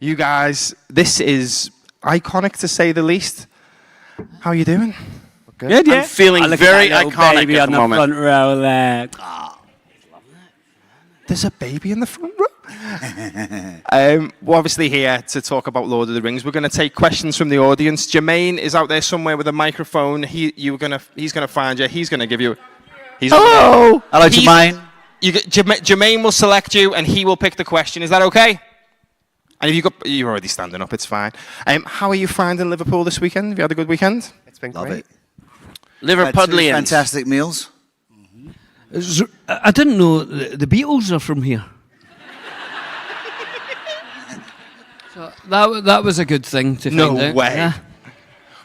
You guys, this is iconic to say the least. How are you doing? Good, yeah. I'm feeling very iconic baby at on the the moment. front row there. There's a baby in the front row. We're obviously here to talk about Lord of the Rings. We're going to take questions from the audience. Jermaine is out there somewhere with a microphone. He's going to find you. He's going to give you. Hello, Jermaine. Jermaine will select you, and he will pick the question. Is that okay? And you're already standing up. It's fine. How are you finding Liverpool this weekend? Have you had a good weekend? It's been Love great. it. Liverpudlians. Fantastic meals. I didn't know the Beatles are from here. So that was a good thing to find out. No way. Yeah.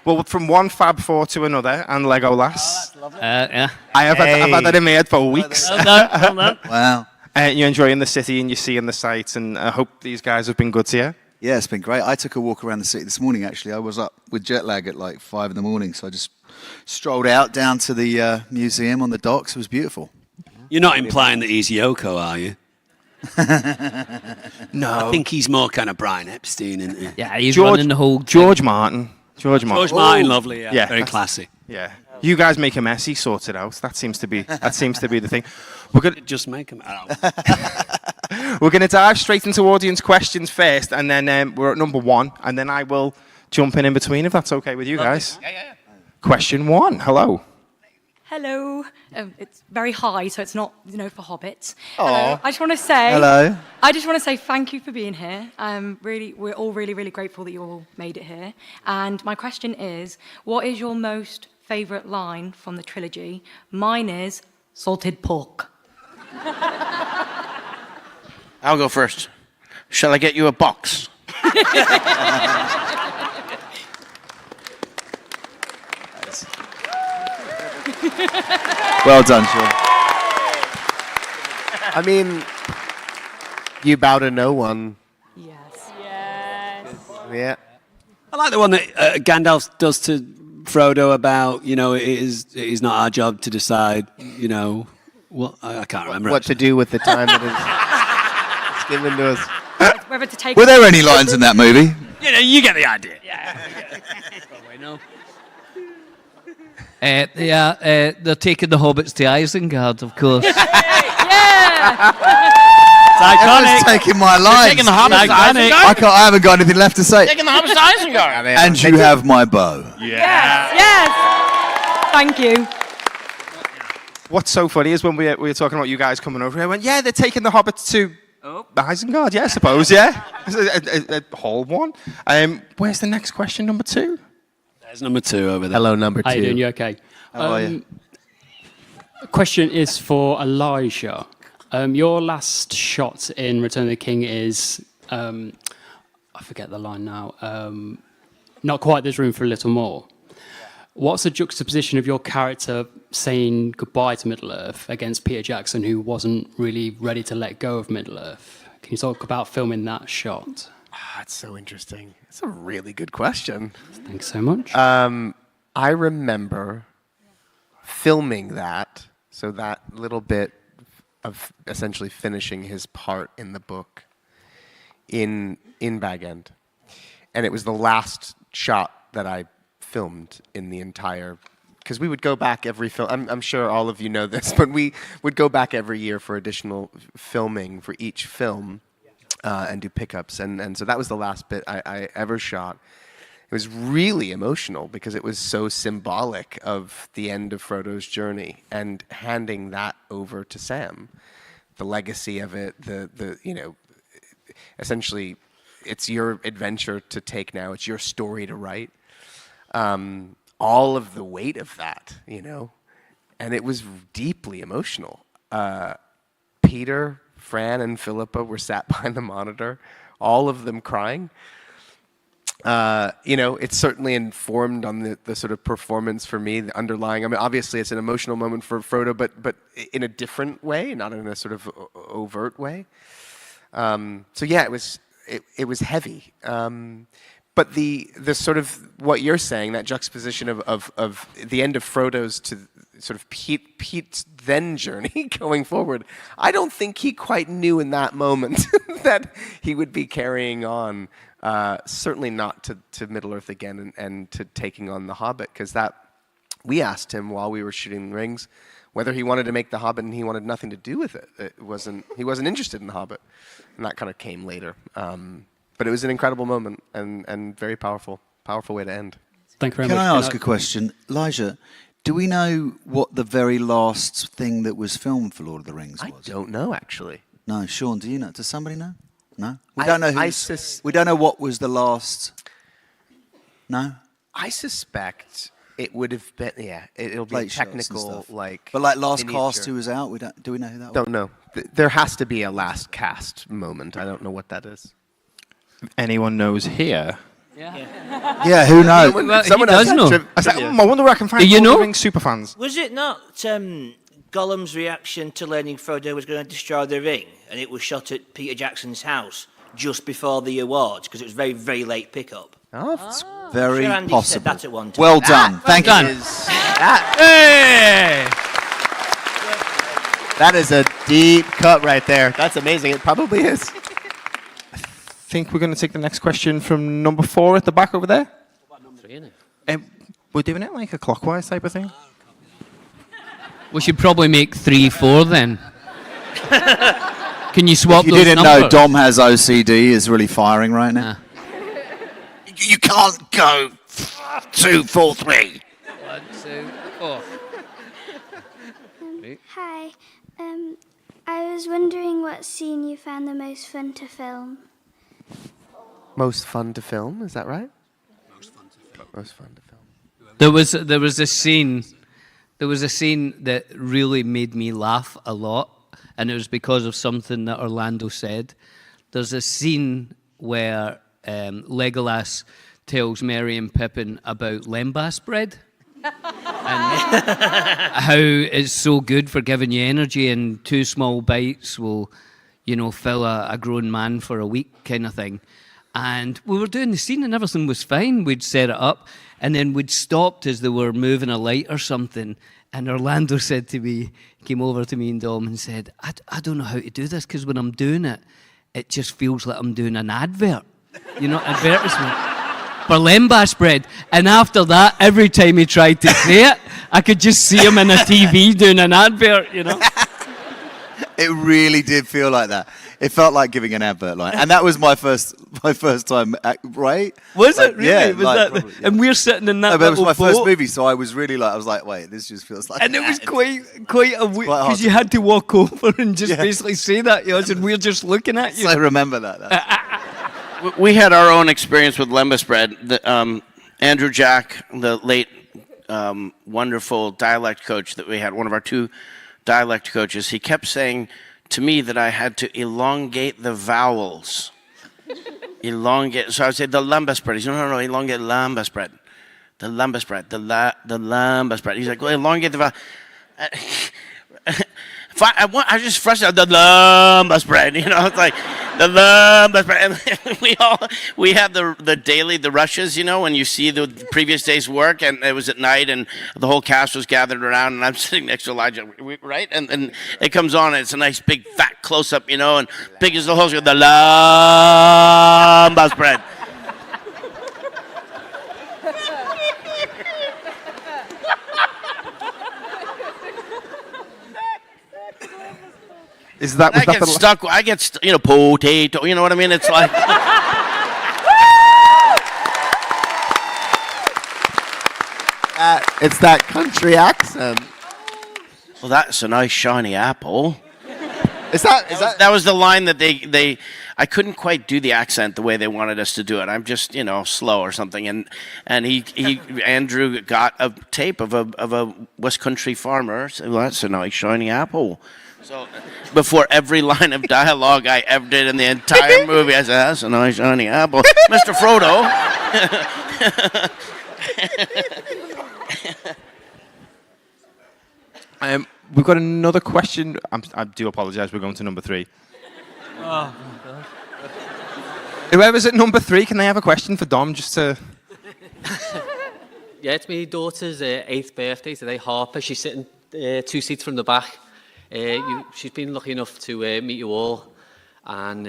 Well, from one Fab Four to another, and Legolas. Yeah. I've had that in my head for weeks. Well done. Wow. You're enjoying the city and you're seeing the sights, and I hope these guys have been good to you. Yeah, it's been great. I took a walk around the city this morning, actually. I was up with jet lag at like 5 in the morning, so I just strolled out down to the museum on the docks. It was beautiful. You're not implying that he's Yoko, are you? No. I think he's more kind of Brian Epstein, isn't he? Yeah, he's running the whole George Martin. George Martin. George Martin, lovely, yeah. Yeah. Very classy. Yeah. You guys make a mess, he sorts it out. That seems to be the thing. We're gonna Just make him. We're gonna dive straight into audience questions first, and then we're at number 1, and then I will jump in between if that's okay with you guys. Yeah. Question 1. Hello. Hello. It's very high, so it's not, for hobbits. Aw. Hello. I just want to say. Hello. I just want to say thank you for being here. We're all really, really grateful that you all made it here. And my question is, what is your most favourite line from the trilogy? Mine is salted pork. I'll go first. Shall I get you a box? Well done, Sean. I mean, you bow to no one. Yes. Yeah. I like the one that Gandalf does to Frodo about, it is not our job to decide, what I can't remember. What to do with the time that is given to us. Whether to take. Were there any lines in that movie? You get the idea. They're taking the hobbits to Isengard, of course. Yeah. Everyone's taking my lines. Taking the hobbits to Iconic. Isengard? I haven't got anything left to say. Taking the hobbits to Isengard. And you have my bow. Yes. Thank you. What's so funny is when we were talking about you guys coming over here, I went, yeah, they're taking the hobbits to Isengard, yeah, I suppose, yeah. A whole one. Where's the next question, number 2? There's number 2 over there. Hello, number 2. How you doing? You okay? How are you? Question is for Elijah. Your last shot in Return of the King is, I forget the line now, not quite there's room for a little more. What's the juxtaposition of your character saying goodbye to Middle-earth against Peter Jackson, who wasn't really ready to let go of Middle-earth? Can you talk about filming that shot? That's so interesting. It's a really good question. Thanks so much. I remember filming that, so that little bit of essentially finishing his part in the book in Bag End. And it was the last shot that I filmed in the entire, because we would go back every film. I'm sure all of you know this, but we would go back every year for additional filming for each film and do pickups. And so that was the last bit I ever shot. It was really emotional because it was so symbolic of the end of Frodo's journey and handing that over to Sam. The legacy of it, essentially, it's your adventure to take now. It's your story to write. All of the weight of that, and it was deeply emotional. Peter, Fran, and Philippa were sat behind the monitor, all of them crying. It's certainly informed on the sort of performance for me, the underlying. I mean, obviously, it's an emotional moment for Frodo, but in a different way, not in a sort of overt way. So yeah, it was heavy. But the sort of what you're saying, that juxtaposition of the end of Frodo's to sort of Pete's then journey going forward, I don't think he quite knew in that moment that he would be carrying on, certainly not to Middle-earth again and to taking on the Hobbit, because we asked him while we were shooting Rings whether he wanted to make the Hobbit, and he wanted nothing to do with it. He wasn't interested in the Hobbit, and that kind of came later. But it was an incredible moment and very powerful way to end. Thank you very Can much. I ask a question? Elijah, do we know what the very last thing that was filmed for Lord of the Rings was? I don't know, actually. No, Sean, do you know? Does somebody know? No? We don't know we don't know what was the last... No? I suspect it would have been, it'll be Late shots and technical, stuff. like... But like last miniature. cast who was out, do we know who that was? Don't know. There has to be a last cast moment. I don't know what that is. Anyone knows here? Yeah, who knows? Well, Someone he does else- know. I wonder where I can find Do you Lord of the know? Rings super fans. Was it not Gollum's reaction to learning Frodo was going to destroy the ring, and it was shot at Peter Jackson's house just before the awards because it was very, very late pickup? Oh, that's Very Sure, Andy said possible. that at one time. Well done. Thank done. you. Hey! That is a deep cut right there. That's amazing. It probably is. I think we're going to take the next question from number 4 at the back over there. We're doing it like a clockwise type of thing. We should probably make 3, 4 then. Can you swap If you those didn't numbers? know, Dom has OCD, is really firing right now. You can't go 2, 4, 3. 1, 2, 4. Hi. I was wondering what scene you found the most fun to film. Most fun to film, is that right? Most fun to film. There was a scene that really made me laugh a lot, and it was because of something that Orlando said. There's a scene where Legolas tells Merry and Pippin about lembas bread and how it's so good for giving you energy, and 2 small bites will, fill a grown man for a week kind of thing. And we were doing the scene and everything was fine. We'd set it up and then we'd stopped as they were moving a light or something. And Orlando said to me, came over to me and Dom and said, I don't know how to do this because when I'm doing it, it just feels like I'm doing an advert, advertisement for lembas bread. And after that, every time he tried to say it, I could just see him in a TV doing an advert, It really did feel like that. It felt like giving an advert line. And that was my first time, right? Was Like, it really? Yeah, was like, that probably, yeah. And we're sitting in that No, but it was little my first boat. movie, so I was really I was like, wait, this just feels like And it was quite a weird, quite hard because you to- had to walk over and just Yeah. basically say that, and we're just looking at you. I remember that. We had our own experience with lembas bread. Andrew Jack, the late wonderful dialect coach that we had, one of our 2 dialect coaches, he kept saying to me that I had to elongate the vowels. Elongate. So I would say the lembas bread. He's no, elongate lembas bread. The lembas bread. The lembas bread. He's like, well, elongate the vowel. I just frustrated the lembas bread. It's like the lembas bread. And we had the daily rushes. When you see the previous day's work, and it was at night, and the whole cast was gathered around, and I'm sitting next to Elijah, right? And it comes on, and it's a nice big fat close up, and big as the whole the lembas bread. Is that, was I that get the stuck. I get potato. You know what I mean? It's like. It's that country accent. Well, that's a nice shiny apple. That was the line that they I couldn't quite do the accent the way they wanted us to do it. I'm just slow or something. And Andrew got a tape of a West Country farmer. So, well, that's a nice shiny apple. So before every line of dialogue I ever did in the entire movie, I said, that's a nice shiny apple. Mr. Frodo. We've got another question. I do apologise. We're going to number 3. Whoever's at number 3, can they have a question for Dom just to... Yeah, it's my daughter's 8th birthday today, Harper. She's sitting 2 seats from the back. She's been lucky enough to meet you all. And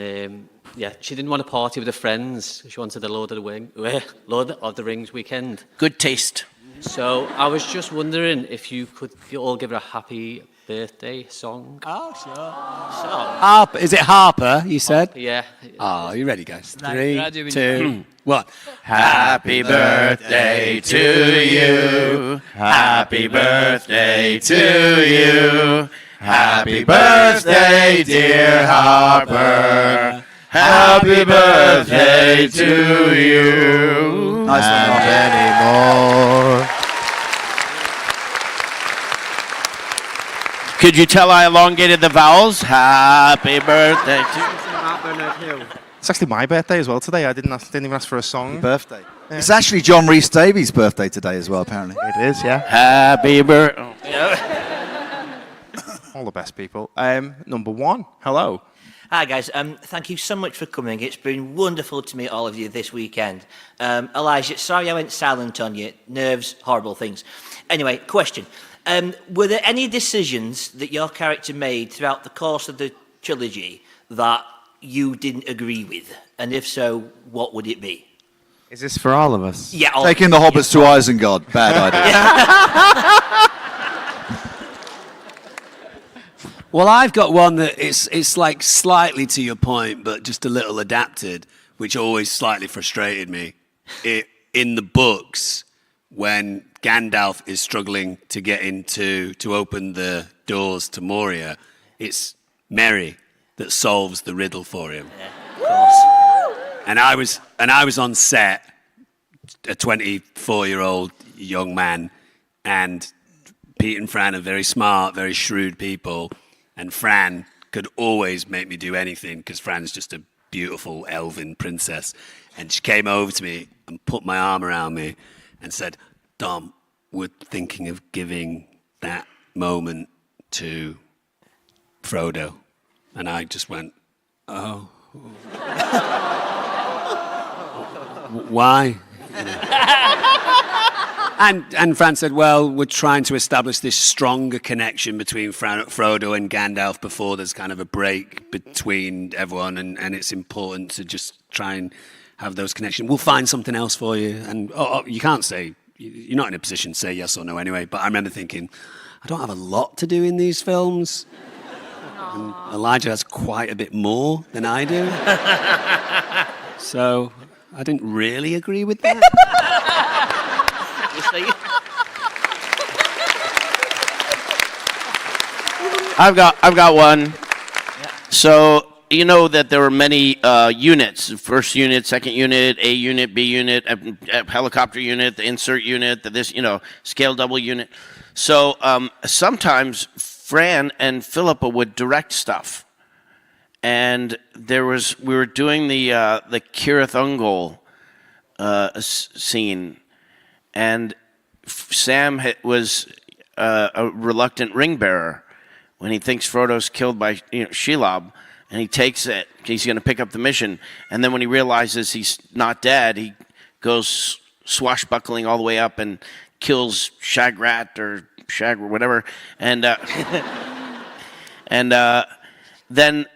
yeah, she didn't want to party with her friends. She wanted the Lord of the Rings weekend. Good taste. So I was just wondering if you could all give her a happy birthday song. Oh, sure. Harper, is it Harper, you said? Yeah. Oh, you ready, guys? Right, 3, 2, 1. Happy birthday to you. Happy birthday to you. Happy birthday, dear Harper. Happy birthday to you. Nice one, not anymore. Could you tell I elongated the vowels? Happy birthday to you. It's actually my birthday as well today. I didn't even ask for a song. Birthday. It's actually John Rhys Davies' birthday today as well, apparently. It is, yeah. Happy birthday. All the best people. Number 1, hello. Hi guys, thank you so much for coming. It's been wonderful to meet all of you this weekend. Elijah, sorry I went silent on you. Nerves, horrible things. Anyway, question. Were there any decisions that your character made throughout the course of the trilogy that you didn't agree with? And if so, what would it be? Is this for all of us? Yeah. Taking the hobbits to Isengard. Bad idea. Well, I've got one that it's like slightly to your point, but just a little adapted, which always slightly frustrated me. In the books, when Gandalf is struggling to get to open the doors to Moria, it's Merry that solves the riddle for him. Yeah, of course. And I was on set, a 24-year-old young man, and Pete and Fran are very smart, very shrewd people. And Fran could always make me do anything because Fran's just a beautiful elven princess. And she came over to me and put my arm around me and said, Dom, we're thinking of giving that moment to Frodo. And I just went, oh. Why? And Fran said, well, we're trying to establish this stronger connection between Frodo and Gandalf before there's kind of a break between everyone, and it's important to just try and have those connections. We'll find something else for you. And you can't say, you're not in a position to say yes or no anyway, but I remember thinking, I don't have a lot to do in these films. And Elijah has quite a bit more than I do. So I didn't really agree with that. I've got one. So you know that there were many units: first unit, second unit, A unit, B unit, helicopter unit, the insert unit, the scale double unit. So sometimes Fran and Philippa would direct stuff, and we were doing the Cirith Ungol scene, and Sam was a reluctant ring bearer when he thinks Frodo's killed by Shelob, and he takes it. He's going to pick up the mission, and then when he realizes he's not dead, he goes swashbuckling all the way up and kills Shagrat or Shag or whatever, and then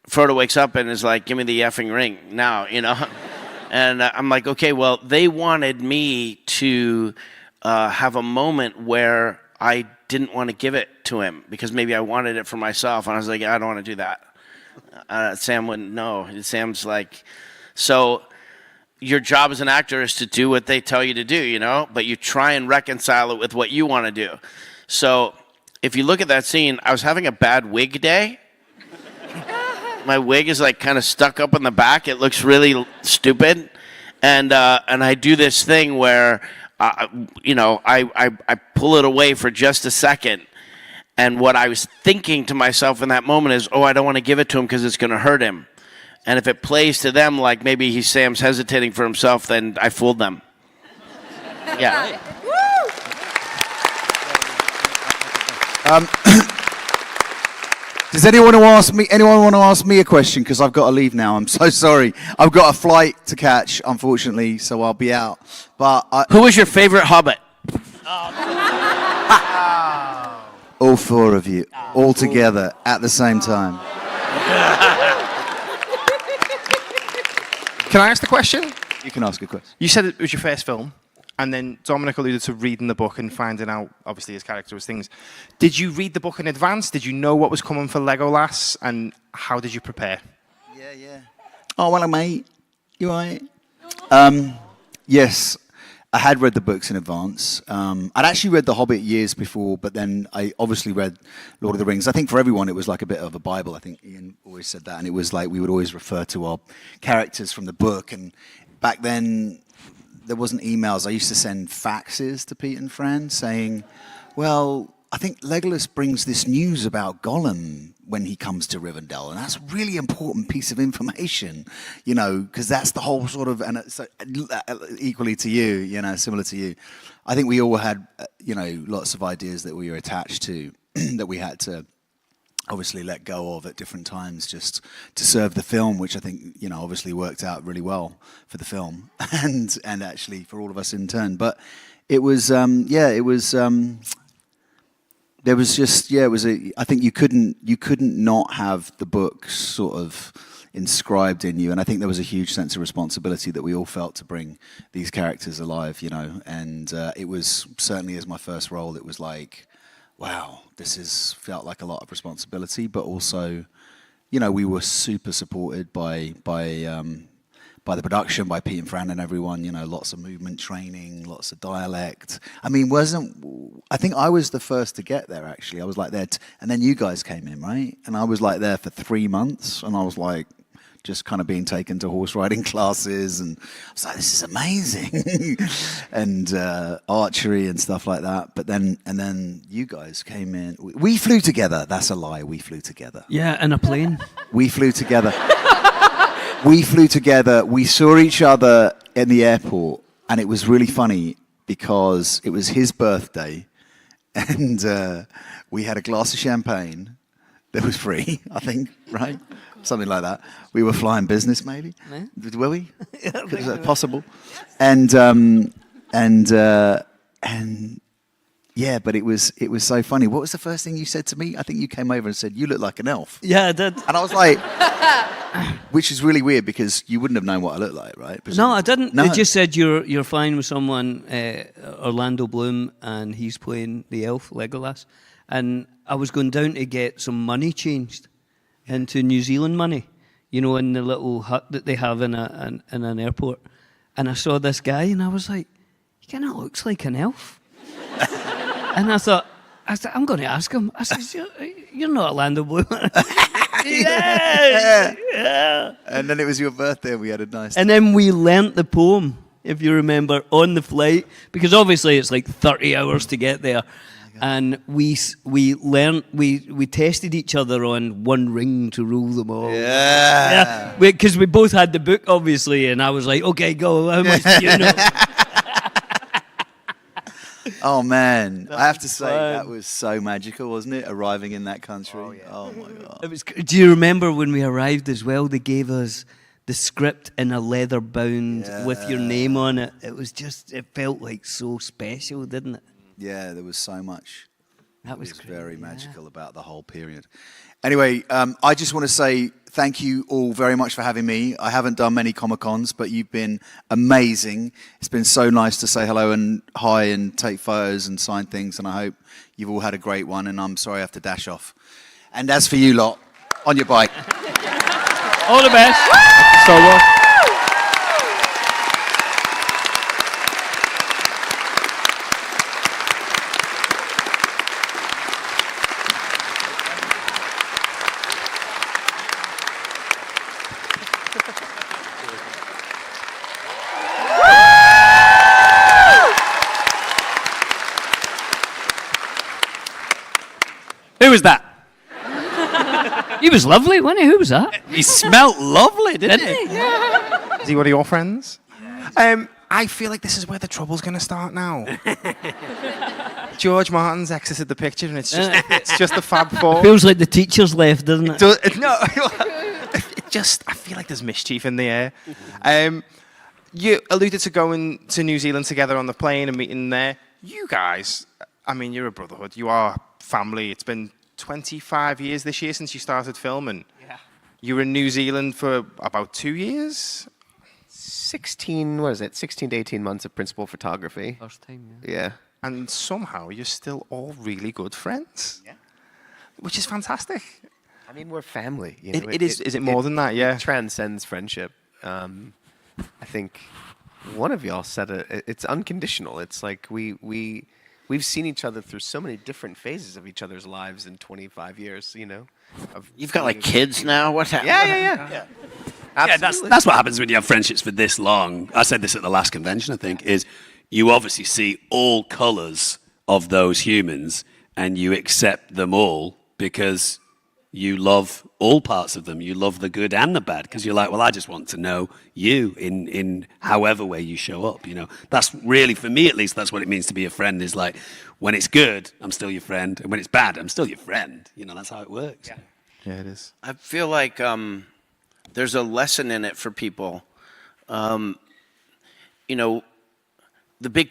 Frodo wakes up and is like, "Give me the effing ring now," And I'm like, okay, well, they wanted me to have a moment where I didn't want to give it to him because maybe I wanted it for myself. And I was like, I don't want to do that. Sam wouldn't know. Sam's like, so your job as an actor is to do what they tell you to do, but you try and reconcile it with what you want to do. So if you look at that scene, I was having a bad wig day. My wig is like kind of stuck up in the back. It looks really stupid. And I do this thing where, I pull it away for just a second. And what I was thinking to myself in that moment is, I don't want to give it to him because it's going to hurt him. And if it plays to them like maybe Sam's hesitating for himself, then I fooled them. Yeah. Does anyone want to ask me a question? Because I've got to leave now. I'm so sorry. I've got a flight to catch, unfortunately, so I'll be out. But Who was your favorite Hobbit? all four of you, all together at the same time. Can I ask the question? You can ask a question. You said it was your first film, and then Dominic alluded to reading the book and finding out, obviously, his character was things. Did you read the book in advance? Did you know what was coming for Legolas, and how did you prepare? Yeah. Oh, well, mate. You all right? Yes, I had read the books in advance. I'd actually read The Hobbit years before, but then I obviously read Lord of the Rings. I think for everyone it was like a bit of a Bible. I think Ian always said that, and it was like we would always refer to our characters from the book. And back then, there wasn't emails. I used to send faxes to Pete and Fran saying, well, I think Legolas brings this news about Gollum when he comes to Rivendell, and that's a really important piece of information, you know, because that's the whole sort of, and so, equally to you, you know, similar to you. I think we all had, you know, lots of ideas that we were attached to that we had to obviously let go of at different times just to serve the film, which I think, you know, obviously worked out really well for the film and actually for all of us in turn. But it was, there was just, I think you couldn't not have the book sort of inscribed in you, and I think there was a huge sense of responsibility that we all felt to bring these characters alive, you know, and it was certainly as my first role, it was like, wow, felt like a lot of responsibility, but also, you know, we were super supported by the production, by Pete and Fran and everyone, you know, lots of movement training, lots of dialect. I mean, I think I was the first to get there, actually. I was like there, and then you guys came in, right? And I was like there for 3 months, and I was like, just kind of being taken to horse riding classes, and I was like, this is amazing. And archery and stuff like that. But then you guys came in. We flew together. That's a lie. We flew together. Yeah, in a plane. We flew together. We flew together. We saw each other in the airport, and it was really funny because it was his birthday, and we had a glass of champagne that was free, I think, right? Something like that. We were flying business, maybe. Yeah. Were we? Is that possible? And yeah, but it was so funny. What was the first thing you said to me? I think you came over and said, "You look like an elf." Yeah, I did. And I was like, which is really weird because you wouldn't have known what I looked like, right? No, I didn't. No. It just said you're flying with someone, Orlando Bloom, and he's playing the elf Legolas. And I was going down to get some money changed into New Zealand money, you know, in the little hut that they have in an airport. And I saw this guy, and I was like, he kind of looks like an elf. And I thought, I'm going to ask him. I said, you're not Orlando Bloom. Yeah. And then it was your birthday, and we had a nice. And then we learnt the poem, if you remember, on the flight, because obviously it's like 30 hours to get there. And we tested each other on one ring to rule them all. Yeah. Because we both had the book, obviously, and I was like, okay, go, how much do you know? Oh, man. I have to say, that was so magical, wasn't it? Arriving in that country. Oh my God. Do you remember when we arrived as well, they gave us the script in a leather bound with your name on it. It felt like so special, didn't it? Yeah, there was so much. That was very magical about the whole period. Anyway, I just want to say thank you all very much for having me. I haven't done many Comic-Cons, but you've been amazing. It's been so nice to say hello and hi and take photos and sign things, and I hope you've all had a great one, and I'm sorry I have to dash off. And as for you lot, on your bike. All the best. So well. Who was that? He was lovely, wasn't he? Who was that? He smelt lovely, didn't he? Is he one of your friends? I feel like this is where the trouble's going to start now. George Martin's exited the picture, and it's just the Fab Four. Feels like the teacher's left, doesn't it? No, I feel like there's mischief in the air. You alluded to going to New Zealand together on the plane and meeting there. You guys, I mean, you're a brotherhood. You are family. It's been 25 years this year since you started filming. Yeah. You were in New Zealand for about 2 years? 16 to 18 months of principal photography. First time, Yeah. And somehow you're still all really good friends. Yeah. Which is fantastic. I mean, we're family. You know? It is. Is it more than that? Yeah. It transcends friendship. I think one of y'all said it's unconditional. It's like we've seen each other through so many different phases of each other's lives in 25 years. You know. You've got like kids now. What's happening? Yeah. Absolutely. Yeah, that's what happens when you have friendships for this long. I said this at the last convention, I think, is you obviously see all colours of those humans and you accept them all because you love all parts of them. You love the good and the bad because you're like, well, I just want to know you in however way you show up. You know, that's really, for me at least, that's what it means to be a friend. Is like, when it's good, I'm still your friend, and when it's bad, I'm still your friend. You know, that's how it works. Yeah, it is. I feel like there's a lesson in it for people. You know, the big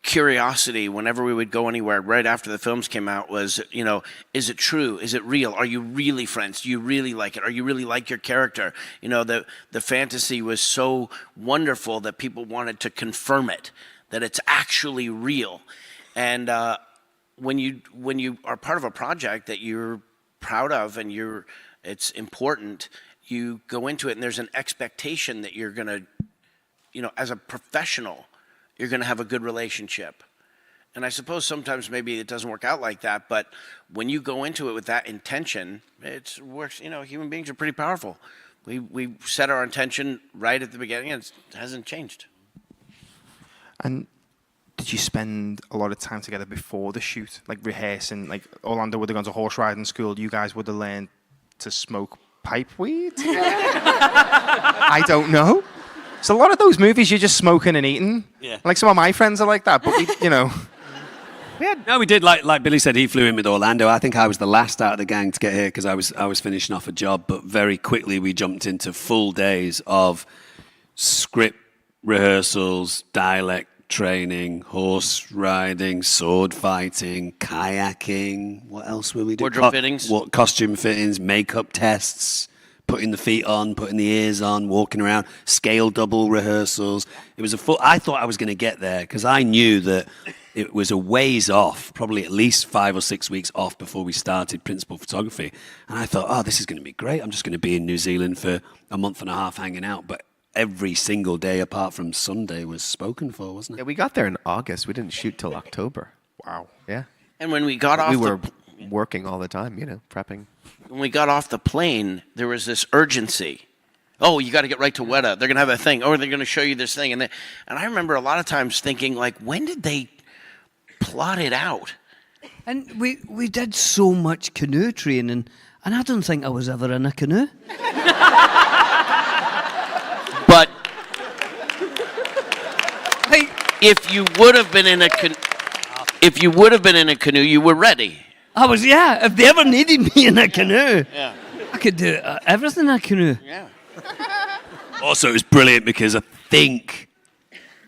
curiosity whenever we would go anywhere right after the films came out was, you know, is it true? Is it real? Are you really friends? Do you really like it? Are you really like your character? You know, the fantasy was so wonderful that people wanted to confirm it, that it's actually real. And when you are part of a project that you're proud of and it's important, you go into it and there's an expectation that you're gonna, you know, as a professional, you're going to have a good relationship. And I suppose sometimes maybe it doesn't work out like that, but when you go into it with that intention, it works. You know, human beings are pretty powerful. We set our intention right at the beginning, and it hasn't changed. And did you spend a lot of time together before the shoot, like rehearsing? Like Orlando would have gone to horse riding school. You guys would have learned to smoke pipe weed? I don't know. So a lot of those movies, you're just smoking and eating. Yeah. Like some of my friends are like that, but you know. We did. Like Billy said, he flew in with Orlando. I think I was the last out of the gang to get here because I was finishing off a job. But very quickly we jumped into full days of script rehearsals, dialect training, horse riding, sword fighting, kayaking. What else were we doing? Wardrobe fittings. Costume fittings, makeup tests. Putting the feet on, putting the ears on, walking around, scale double rehearsals. It was I thought I was going to get there because I knew that it was a ways off, probably at least 5 or 6 weeks off before we started principal photography. And I thought, oh, this is going to be great. I'm just going to be in New Zealand for a month and a half hanging out. But every single day apart from Sunday was spoken for, wasn't it? Yeah, we got there in August. We didn't shoot till October. Wow. Yeah. And when we got off, we were working all the time, you know, prepping. When we got off the plane, there was this urgency. Oh, you got to get right to Weta. They're going to have a thing. Oh, they're going to show you this thing. And I remember a lot of times thinking, like, when did they plot it out? And we did so much canoe training, and I don't think I was ever in a canoe. But if you would have been in a canoe, you were ready. I was, yeah. If they ever needed me in a canoe, Yeah. I could do everything in a canoe. Yeah. Also, it was brilliant because I think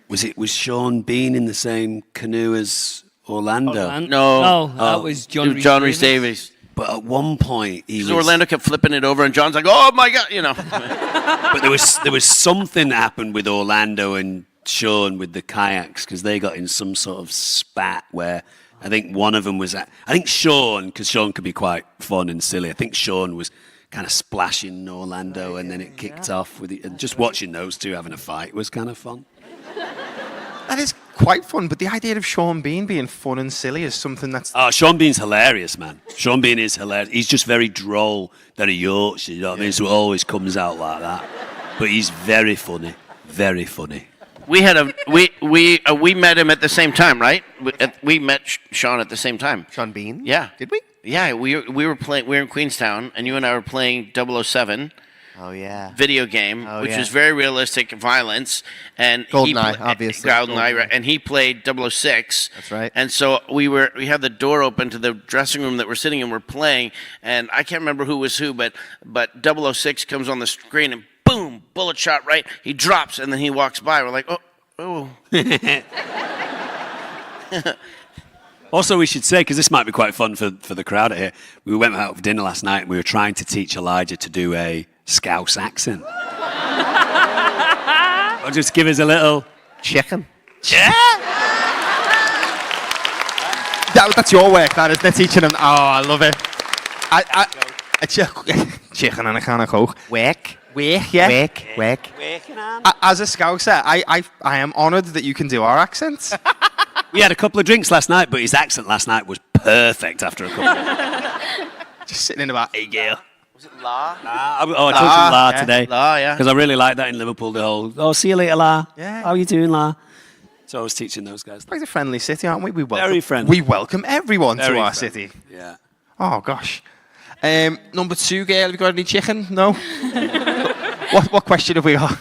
was Sean Bean in the same canoe as Orlando? No, that was John Rhys John Rhys Davies. But at one point, Orlando kept flipping it over, and John's like, "Oh my God," you know. But there was something that happened with Orlando and Sean with the kayaks because they got in some sort of spat where I think one of them was I think Sean, because Sean could be quite fun and silly. I think Sean was kind of splashing Orlando, and then it kicked off with it. And just watching those two having a fight was kind of fun. That is quite fun, but the idea of Sean Bean being fun and silly is something that's... Oh, Sean Bean's hilarious, man. Sean Bean is hilarious. He's just very droll, very Yorkshire, you know what I mean? So it always comes out like that. But he's very funny, very funny. We met him at the same time, right? We met Sean at the same time. Sean Bean? Yeah. Did we? Yeah, we were in Queenstown, and you and I were playing 007, Oh yeah. video game, Oh, which yeah. was very realistic violence, and GoldenEye, obviously. GoldenEye, right, and he played 006. That's right. And so we had the door open to the dressing room that we're sitting in, we're playing, and I can't remember who was who, but 006 comes on the screen and boom, bullet shot right. He drops and then he walks by. We're like, oh. Also, we should say, because this might be quite fun for the crowd out here, we went out for dinner last night and we were trying to teach Elijah to do a Scouse accent. Or just give us a little... Chicken. Yeah! That's your work, that, isn't it? Teaching them. Oh, I love it. Chicken and a can of Coke. Wick. Yeah. Wick. As a Scouser, I am honoured that you can do our accents. We had a couple of drinks last night, but his accent last night was perfect after a couple. Just sitting in about, hey, Gail. Was it La? I taught him La today. La, yeah. Because I really like that in Liverpool, the whole, see you later, La. Yeah. How are you doing, La? So I was teaching those guys. It's a friendly city, aren't we? Very friendly. We welcome everyone Very to our friendly. city. Yeah. Oh, gosh. Number 2, Gail, have you got any chicken? No? What question have we got?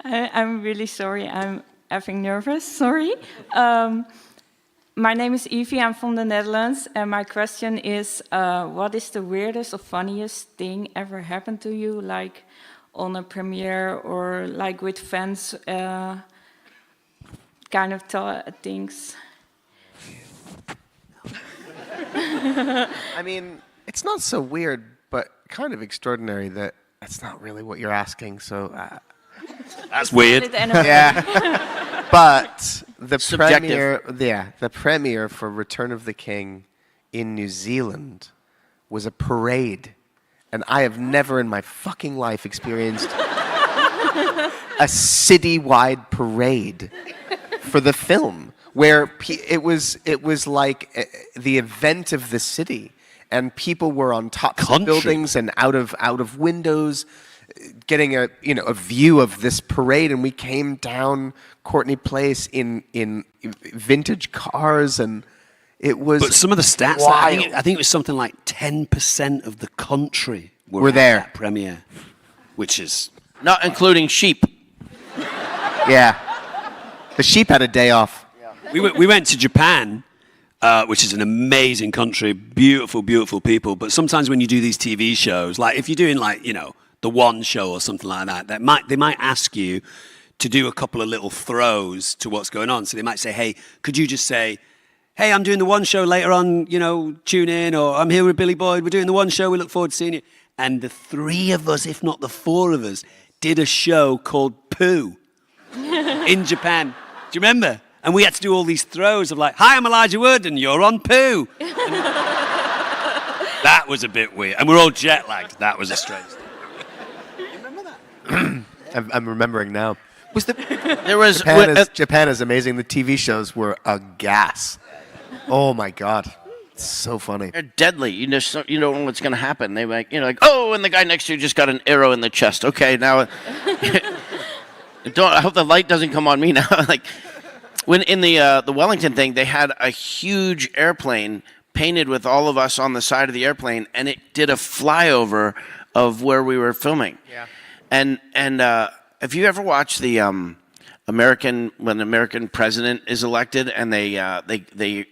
I'm really sorry. I'm effing nervous. Sorry. My name is Evie. I'm from the Netherlands. And my question is, what is the weirdest or funniest thing ever happened to you, like on a premiere or like with fans, kind of things? I mean, it's not so weird, but kind of extraordinary that that's not really what you're asking. So that's weird. Yeah. But the Subjective. premiere for Return of the King in New Zealand was a parade, and I have never in my fucking life experienced a citywide parade for the film where it was like the event of the city, and people were on top of buildings and out of windows, getting a view of this parade, and we came down Courtney Place in vintage cars, and it was. But some of the stats, I think it was something like 10% of the country were there. At that premiere, which is not including sheep. Yeah, the sheep had a day off. We went to Japan, which is an amazing country, beautiful, beautiful people. But sometimes when you do these TV shows, like if you're doing the One Show or something like that, they might ask you to do a couple of little throws to what's going on. So they might say, hey, could you just say, hey, I'm doing the One Show later on, tune in, or I'm here with Billy Boyd, we're doing the One Show, we look forward to seeing you. And the 3 of us, if not the 4 of us, did a show called Pooh in Japan. Do you remember? And we had to do all these throws of like, hi, I'm Elijah Wood, and you're on Pooh. That was a bit weird. And we're all jet lagged. That was a strange thing. You remember that? I'm remembering now. Japan is amazing. The TV shows were a gas. Oh my God, it's so funny. They're deadly. You don't know what's going to happen. They oh, and the guy next to you just got an arrow in the chest. Okay, now I hope the light doesn't come on me now. When in the Wellington thing, they had a huge airplane painted with all of us on the side of the airplane, and it did a flyover of where we were filming. Yeah. And have you ever watched the when the American president is elected and the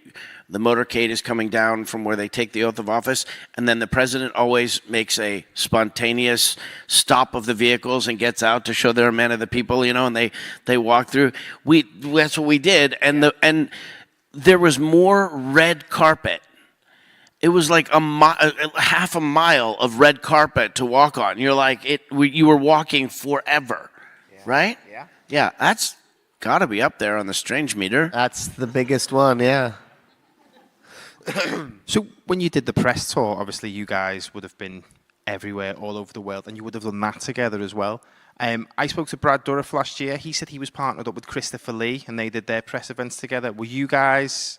motorcade is coming down from where they take the oath of office, and then the president always makes a spontaneous stop of the vehicles and gets out to show they're a man of the people, and they walk through. That's what we did, and there was more red carpet. It was like half a mile of red carpet to walk on. You're like you were walking forever, right? Yeah. Yeah, that's got to be up there on the strange meter. That's the biggest one, yeah. So when you did the press tour, obviously you guys would have been everywhere, all over the world, and you would have done that together as well. I spoke to Brad Dourif last year. He said he was partnered up with Christopher Lee, and they did their press events together. Were you guys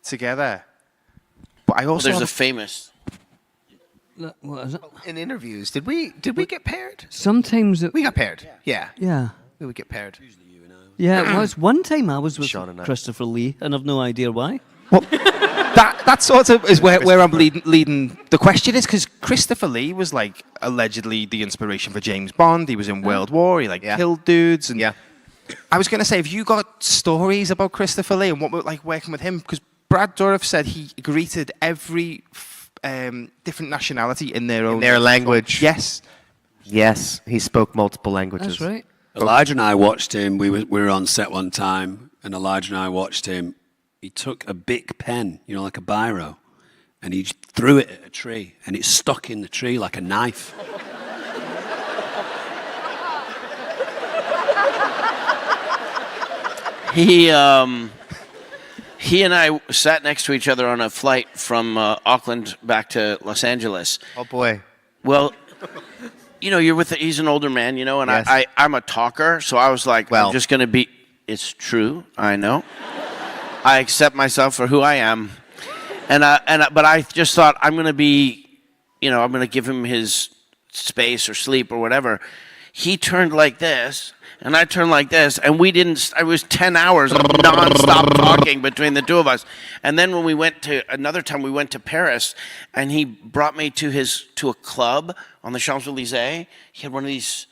together? But I also there's a famous. What is it? In interviews, did we get paired? Sometimes We got paired. Yeah. Yeah. We would get paired. Yeah, it was. One time I was with Sean and I. Christopher Lee, and I've no idea why. that sort of is where I'm leading the question is, because Christopher Lee was like allegedly the inspiration for James Bond. He was in World War. He killed dudes. And I was going to say, have you got stories about Christopher Lee and what were like working with him? Because Brad Dourif said he greeted every different nationality in their own language. Yes. Yes, he spoke multiple languages. That's right. Elijah and I watched him. We were on set one time, and Elijah and I watched him. He took a big pen, like a biro, and he threw it at a tree, and it stuck in the tree like a knife. He and I sat next to each other on a flight from Auckland back to Los Angeles. Oh boy. Well, he's an older man, and Yes. I'm a talker, so I was like, I'm just going to be, it's true, I know. I accept myself for who I am. But I just thought I'm going to be, I'm going to give him his space or sleep or whatever. He turned like this, and I turned like this, and it was 10 hours of non-stop talking between the two of us. And then when another time we went to Paris, and he brought me to a club on the Champs-Elysees. He had one of these,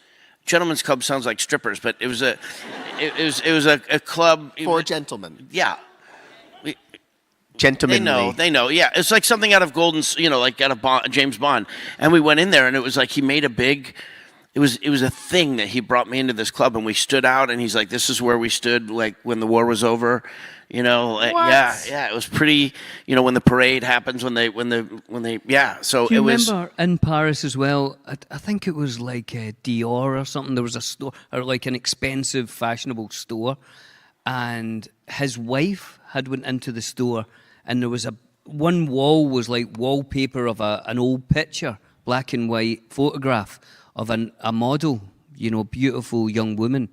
gentlemen's club sounds like strippers, but it was a club. For gentlemen. Yeah. Gentlemanly. They know. Yeah, it's like something out of like out of James Bond. And we went in there, and it was like he made a big. It was a thing that he brought me into this club, and we stood out, and he's like, "This is where we stood, like when the war was over." Yeah. It was pretty. When the parade happens, when they. Yeah. So Do you it was. remember in Paris as well? I think it was like Dior or something. There was a store, or like an expensive, fashionable store, and his wife had went into the store. And there was one wall was like wallpaper of an old picture, black and white photograph of a model, beautiful young woman.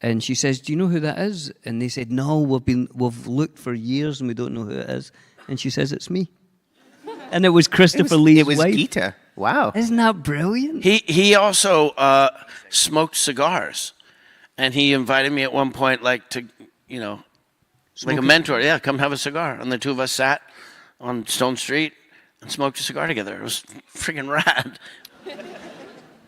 And she says, "Do you know who that is?" And they said, "No, we've looked for years and we don't know who it is." And she says, "It's me." And it was Christopher Lee's wife. It was Gita. Wow. Isn't that brilliant? He also smoked cigars, and he invited me at one point, like to like a mentor. Yeah, come have a cigar. And the two of us sat on Stone Street and smoked a cigar together. It was freaking rad.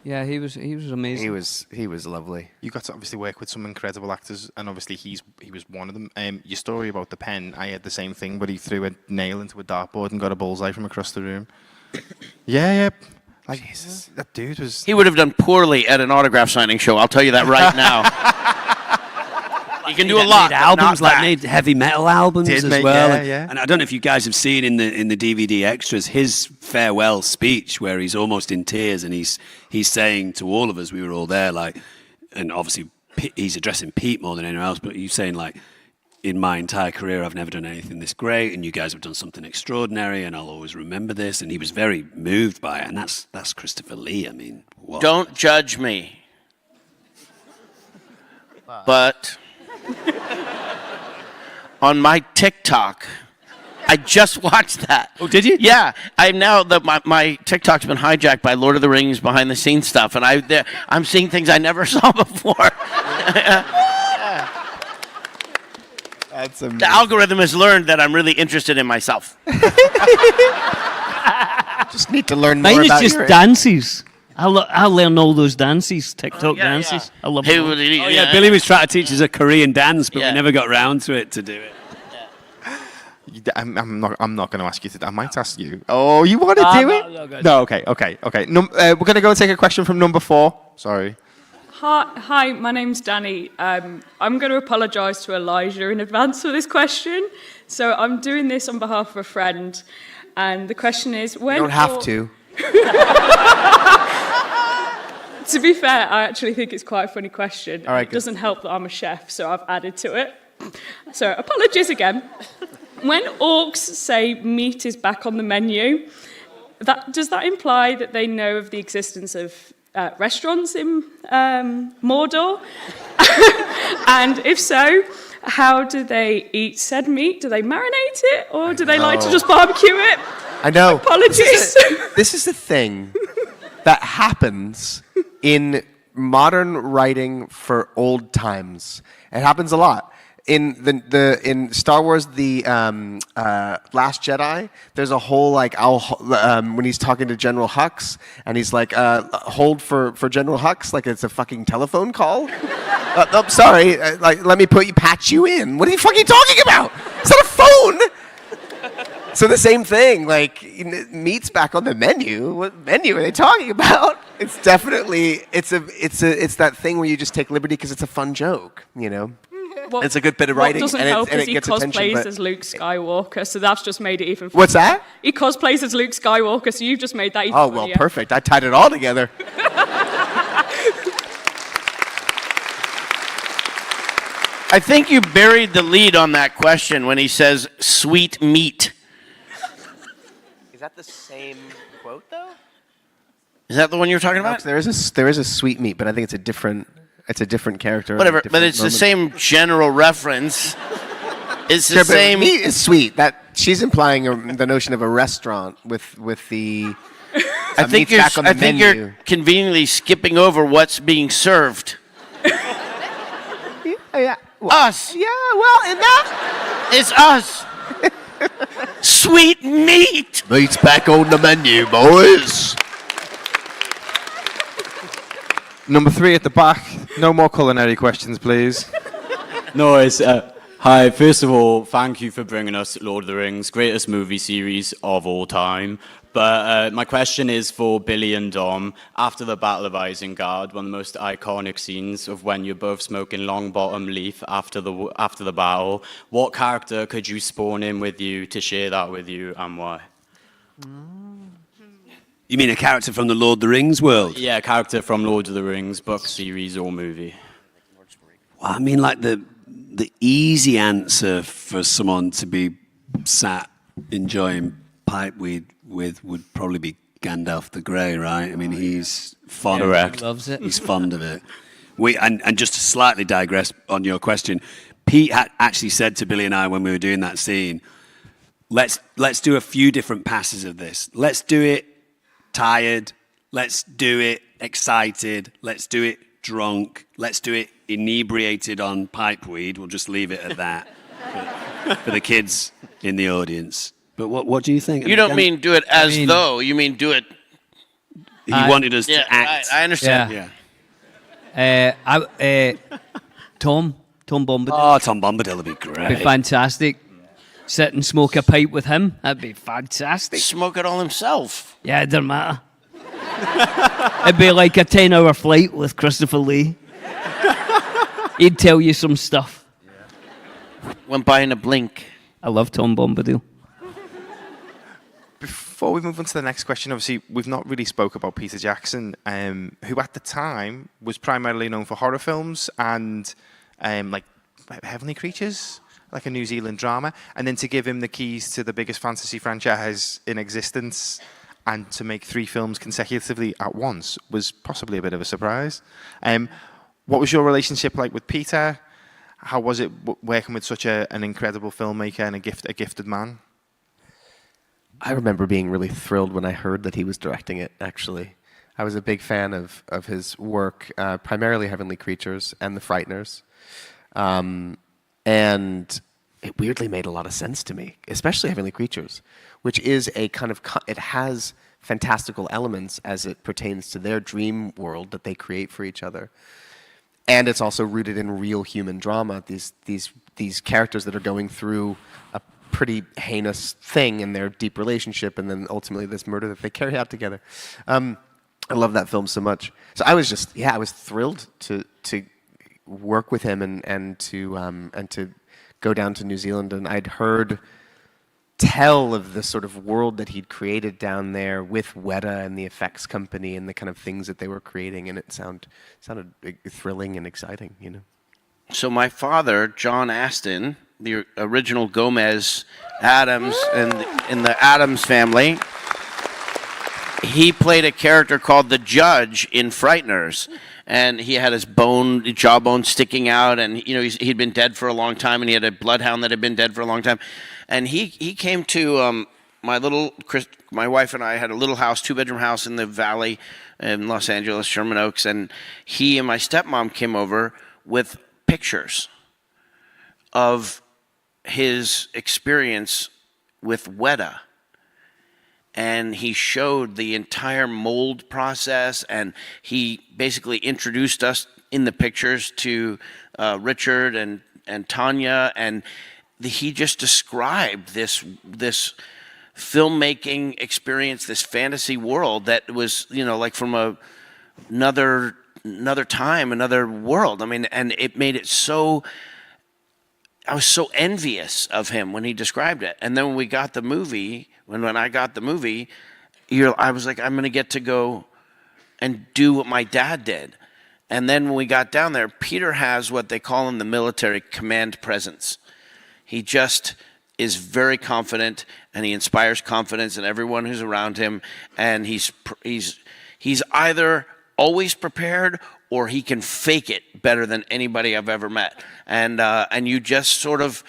Yeah, he was amazing. He was lovely. You got to obviously work with some incredible actors, and obviously he was one of them. Your story about the pen, I had the same thing, but he threw a nail into a dartboard and got a bullseye from across the room. Yeah. Like, Jesus, that dude was. He would have done poorly at an autograph signing show. I'll tell you that right now. He can do a lot. Made albums, made heavy metal albums as well. Yeah. And I don't know if you guys have seen in the DVD extras his farewell speech where he's almost in tears and he's saying to all of us, we were all there, like, and obviously he's addressing Pete more than anyone else, but he's saying like, in my entire career, I've never done anything this great, and you guys have done something extraordinary, and I'll always remember this. And he was very moved by it, and that's Christopher Lee. I mean, what? Don't judge me. But on my TikTok, I just watched that. Oh, did you? Yeah, I'm now my TikTok's been hijacked by Lord of the Rings behind the scenes stuff, and I'm seeing things I never saw before. That's amazing. The algorithm has learned that I'm really interested in myself. Just need to learn more Mine about is just dances. I'll learn all those dances, TikTok dances. I love them. Billy was trying to teach us a Korean dance, but we never got round to it to do it. I'm not going to ask you to. I might ask you. Oh, you want to do it? No. Okay. We're going to go and take a question from number 4. Sorry. Hi, my name's Danny. I'm going to apologise to Elijah in advance for this question. So I'm doing this on behalf of a friend, and the question is, when... You don't have to. To be fair, I actually think it's quite a funny question. All right, it doesn't help that I'm a chef, so I've added to it. So apologies again. When orcs say meat is back on the menu, does that imply that they know of the existence of restaurants in Mordor? And if so, how do they eat said meat? Do they marinate it, or do they like to just barbecue it? I know. Apologies. This is the thing that happens in modern writing for old times. It happens a lot. in in Star Wars, the Last Jedi, there's a whole like when he's talking to General Hux, and he's like, hold for General Hux, like it's a fucking telephone call. I'm sorry, like let me patch you in. What are you fucking talking about? It's not a phone. So the same thing, like meat's back on the menu. What menu are they talking about? It's definitely it's that thing where you just take liberty because it's a fun joke, you know. It's a good bit of writing, What doesn't and help it is he gets attention. cosplays But as Luke Skywalker, so that's just made it even funnier. What's that? He cosplays as Luke Skywalker, so you've just made that even oh well, funnier. perfect. I tied it all together. I think you buried the lead on that question when he says sweet meat. Is that the same quote though? Is that the one you're talking about? There is a sweet meat, but I think it's a different character. Whatever, but it's the same general reference. It's the Sure, but same. meat is sweet. That she's implying the notion of a restaurant with the. I think you're conveniently skipping over what's being served. Yeah. Us. Yeah. Well, in that. It's us. Sweet meat. Meat's back on the menu, boys. Number 3 at the back. No more culinary questions, please. No, it's hi. First of all, thank you for bringing us Lord of the Rings, greatest movie series of all time. But my question is for Billy and Dom. After the Battle of Isengard, one of the most iconic scenes of when you're both smoking Longbottom Leaf after the battle, what character could you spawn in with you to share that with you, and why? You mean a character from the Lord of the Rings world? Yeah, a character from Lord of the Rings, book, series, or movie. Well, I mean, like the easy answer for someone to be sat enjoying pipeweed with would probably be Gandalf the Grey, right? I mean, he's fond of it. He loves it. He's fond of it. And just to slightly digress on your question, Pete actually said to Billy and I when we were doing that scene, let's do a few different passes of this. Let's do it tired. Let's do it excited. Let's do it drunk. Let's do it inebriated on pipeweed. We'll just leave it at that for the kids in the audience. But what do you think? You don't mean do it as though. You mean do it. He wanted us to act. Right, I understand. Tom Bombadil. Oh, Tom Bombadil would be great. Be fantastic. Sit and smoke a pipe with him. That'd be fantastic. Smoke it all himself. Yeah, it doesn't matter. It'd be like a 10-hour flight with Christopher Lee. He'd tell you some stuff. Went by in a blink. I love Tom Bombadil. Before we move on to the next question, obviously, we've not really spoke about Peter Jackson, who at the time was primarily known for horror films and like Heavenly Creatures, like a New Zealand drama, and then to give him the keys to the biggest fantasy franchise in existence and to make 3 films consecutively at once was possibly a bit of a surprise. What was your relationship like with Peter? How was it working with such an incredible filmmaker and a gifted man? I remember being really thrilled when I heard that he was directing it, actually. I was a big fan of his work, primarily Heavenly Creatures and The Frighteners. And it weirdly made a lot of sense to me, especially Heavenly Creatures, which is a kind of, it has fantastical elements as it pertains to their dream world that they create for each other. And it's also rooted in real human drama, these characters that are going through a pretty heinous thing in their deep relationship, and then ultimately this murder that they carry out together. I love that film so much. So I was just, I was thrilled to work with him and to go down to New Zealand. And I'd heard tell of the sort of world that he'd created down there with Weta and the effects company and the kind of things that they were creating, and it sounded thrilling and exciting, you know. So my father, John Astin, the original Gomez Adams in the Adams family, he played a character called the Judge in Frighteners, and he had his jawbone sticking out, and he'd been dead for a long time, and he had a bloodhound that had been dead for a long time, and he came to my wife and I had a little house, 2-bedroom house in the valley in Los Angeles, Sherman Oaks, and he and my stepmom came over with pictures of his experience with Weta. And he showed the entire mold process, and he basically introduced us in the pictures to Richard and Tanya, and he just described this filmmaking experience, this fantasy world that was, like from another time, another world. I mean, and it made it so. I was so envious of him when he described it. And then when we got the movie, when I got the movie, I was like, I'm going to get to go and do what my dad did. And then when we got down there, Peter has what they call in the military command presence. He just is very confident, and he inspires confidence in everyone who's around him. And he's either always prepared, or he can fake it better than anybody I've ever met. And you just sort of,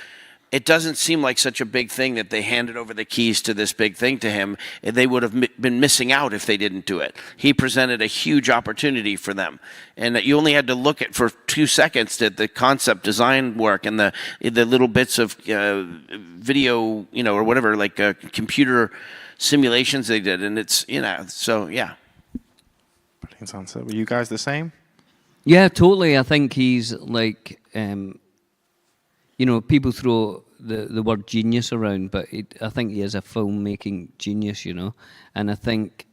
it doesn't seem like such a big thing that they handed over the keys to this big thing to him. They would have been missing out if they didn't do it. He presented a huge opportunity for them. And you only had to look at for 2 seconds at the concept design work and the little bits of video, or whatever, like computer simulations they did. And it's, so yeah. Brilliant answer. Were you guys the same? Yeah, totally. I think he's like, people throw the word genius around, but I think he is a filmmaking genius, and I think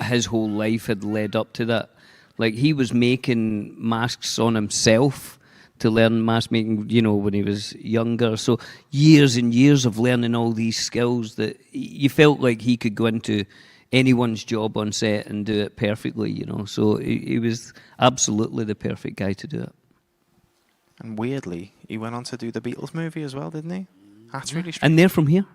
his whole life had led up to that. Like, he was making masks on himself to learn mask making, when he was younger. So years and years of learning all these skills that you felt like he could go into anyone's job on set and do it perfectly, So he was absolutely the perfect guy to do it. And weirdly, he went on to do the Beatles movie as well, didn't he? That's really strange. And they're from here.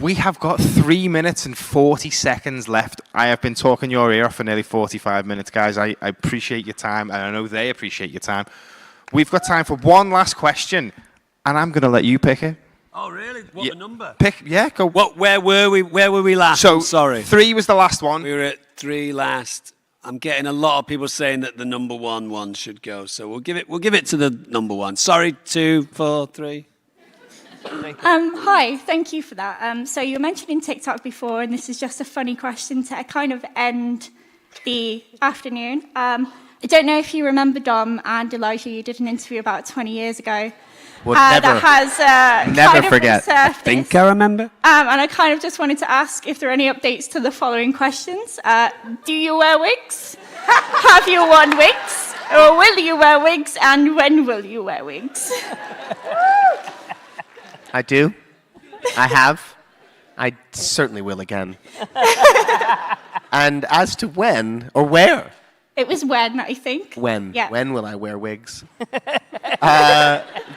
We have got 3 minutes and 40 seconds left. I have been talking your ear off for nearly 45 minutes, guys. I appreciate your time, and I know they appreciate your time. We've got time for one last question, and I'm going to let you pick it. Oh, really? What the number? Go. Where were we last? So, I'm sorry. 3 was the last one. We were at 3 last. I'm getting a lot of people saying that the number one should go. So we'll give it to the number one. Sorry, 2, 4, 3. Hi, thank you for that. So you were mentioning TikTok before, and this is just a funny question to kind of end the afternoon. I don't know if you remember, Dom and Elijah, you did an interview about 20 years ago. That has never forget. I think I remember. And I kind of just wanted to ask if there are any updates to the following questions. Do you wear wigs? Have you worn wigs? Or will you wear wigs? And when will you wear wigs? I do. I have. I certainly will again. And as to when or where? It was when, I think. When? Yeah. When will I wear wigs?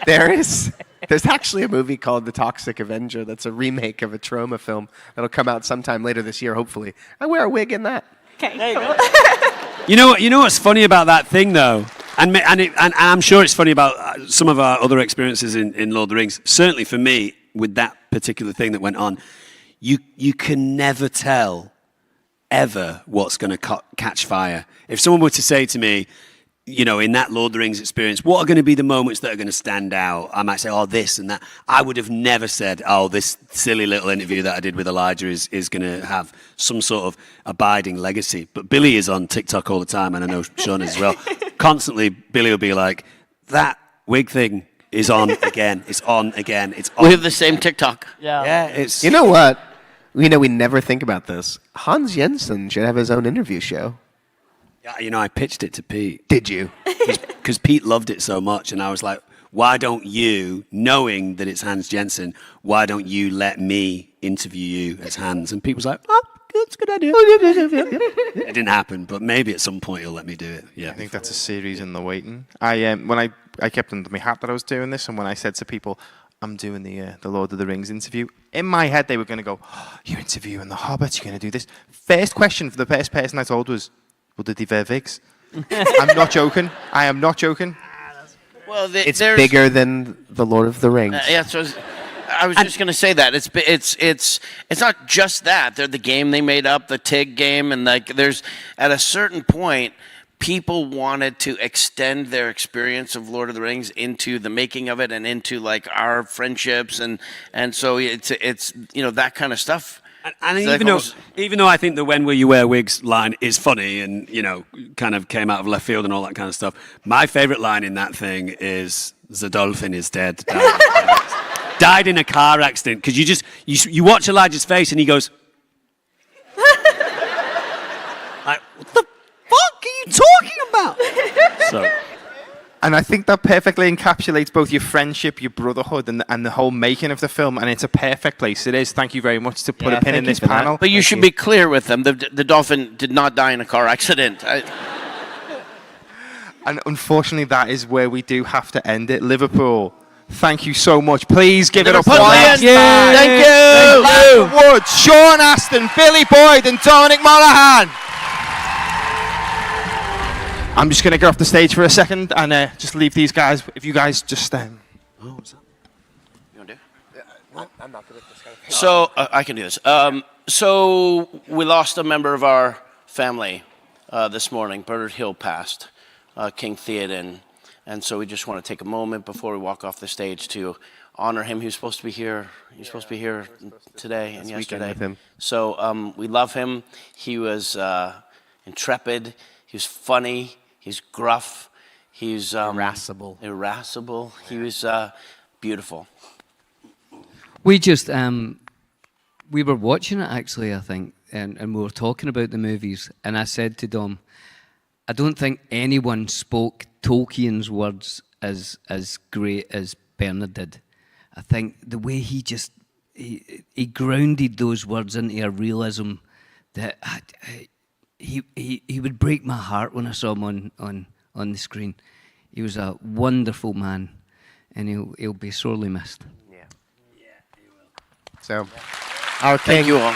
There's actually a movie called The Toxic Avenger that's a remake of a Trauma film that'll come out sometime later this year, hopefully. I wear a wig in that. Okay, cool. You know what's funny about that thing, though? And I'm sure it's funny about some of our other experiences in Lord of the Rings. Certainly for me, with that particular thing that went on, you can never tell ever what's going to catch fire. If someone were to say to me, in that Lord of the Rings experience, what are going to be the moments that are going to stand out? I might say, oh, this and that. I would have never said, oh, this silly little interview that I did with Elijah is going to have some sort of abiding legacy. But Billy is on TikTok all the time, and I know Sean is as well. Constantly, Billy will be like, that wig thing is on again. It's on again. It's on. We have the same TikTok. Yeah. It's. You know what? We never think about this. Hans Jensen should have his own interview show. Yeah, I pitched it to Pete. Did you? Because Pete loved it so much, and I was like, why don't you, knowing that it's Hans Jensen, why don't you let me interview you as Hans? And Pete was like, oh, that's a good idea. It didn't happen, but maybe at some point he'll let me do it. Yeah. I think that's a series in the waiting. When I kept under my hat that I was doing this, and when I said to people, I'm doing the Lord of the Rings interview, in my head they were going to go, oh, you're interviewing the Hobbit, you're going to do this. First question for the first person I told was, well, did they wear wigs? I'm not joking. I am not joking. Well, it's bigger than the Lord of the Rings. Yeah, so I was just going to say that it's not just that. They're the game they made up, the TIG game, and there's at a certain point, people wanted to extend their experience of Lord of the Rings into the making of it and into like our friendships and so it's that kind of stuff. And It's even though I think the "When Will You Wear Wigs" line is funny and kind of came out of left field and all that kind of stuff, my favourite line in that thing is "The dolphin is dead." Died in a car accident, because you watch Elijah's face and he goes, like, what the fuck are you talking about? So, and I think that perfectly encapsulates both your friendship, your brotherhood, and the whole making of the film. And it's a perfect place. It is. Thank you very much to put a pin in this panel. But you should be clear with them. The dolphin did not die in a car accident. And unfortunately, that is where we do have to end it. Liverpool, thank you so much. Please give it up for Thank you. Woods, Sean Astin, B.Boyd, and Dominic Monaghan. I'm just going to get off the stage for a second and just leave these guys. If you guys just Oh, what's that? You want to do it? Yeah, I'm not good at this kind of thing. So I can do this. So we lost a member of our family this morning. Bernard Hill passed, King Theoden, and so we just want to take a moment before we walk off the stage to honor him. He was supposed to be here. He was supposed to be here today and yesterday. With him. So we love him. He was intrepid. He was funny. He's gruff. He's irascible. He was beautiful. We just we were watching it actually, I think, and we were talking about the movies, and I said to Dom, I don't think anyone spoke Tolkien's words as great as Bernard did. I think the way he grounded those words into a realism that he would break my heart when I saw him on the screen. He was a wonderful man, and he'll be sorely missed. So, our king. Thank you all.